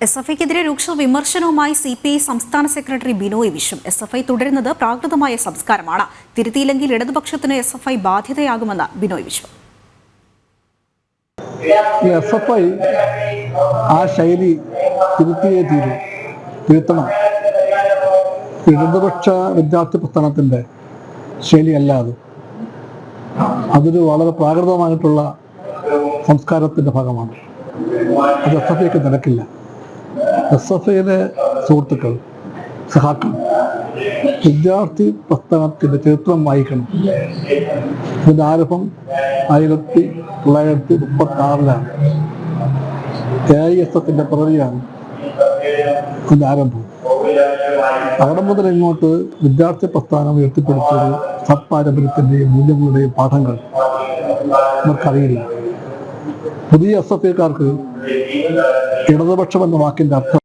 എസ്.എഫ്.ഐക്കെതിരെ രൂക്ഷ വിമർശനവുമായി CPI സംസ്ഥാന സെക്രട്ടറി ബിനോയ് വിശ്വം. എസ്.എഫ്.ഐ തുടരുന്നത് പ്രാകൃതമായ സംസ്കാരമാണ്. തിരുത്തിയില്ലെങ്കിൽ ഇടതുപക്ഷത്തിന് എസ്.എഫ്.ഐ ബാധ്യതയാകുമെന്ന് ബിനോയ് വിശ്വം. എസ്.എഫ്.ഐ ആ ശൈലി തിരുത്തിയേ തിരുത്തണം. ഇടതുപക്ഷ വിദ്യാർത്ഥി പ്രസ്ഥാനത്തിൻ്റെ ശൈലിയല്ല അത്. അതൊരു വളരെ പ്രാകൃതമായിട്ടുള്ള സംസ്കാരത്തിൻ്റെ ഭാഗമാണ്. അത് എസ്.എഫ്.ഐക്ക് നടക്കില്ല. എസ്.എഫ്.ഐയിലെ സുഹൃത്തുക്കൾ, സഹാക്കൾ വിദ്യാർത്ഥി പ്രസ്ഥാനത്തിൻ്റെ ചരിത്രം വായിക്കണം. ഇതിൻ്റെ ആരംഭം 1936 AISFൻ്റെ പിറവിയാണ് ഇതിൻ്റെ ആരംഭം. അവിടെ മുതൽ ഇങ്ങോട്ട് വിദ്യാർത്ഥി പ്രസ്ഥാനം ഉയർത്തിപ്പിടിച്ചൊരു സത്പാരമ്പര്യത്തിൻ്റെയും മൂല്യങ്ങളുടെയും പാഠങ്ങൾ നമുക്കറിയില്ല. പുതിയ എസ്.എഫ്.ഐക്കാർക്ക് ഇടതുപക്ഷം എന്ന വാക്കിൻ്റെ അർത്ഥം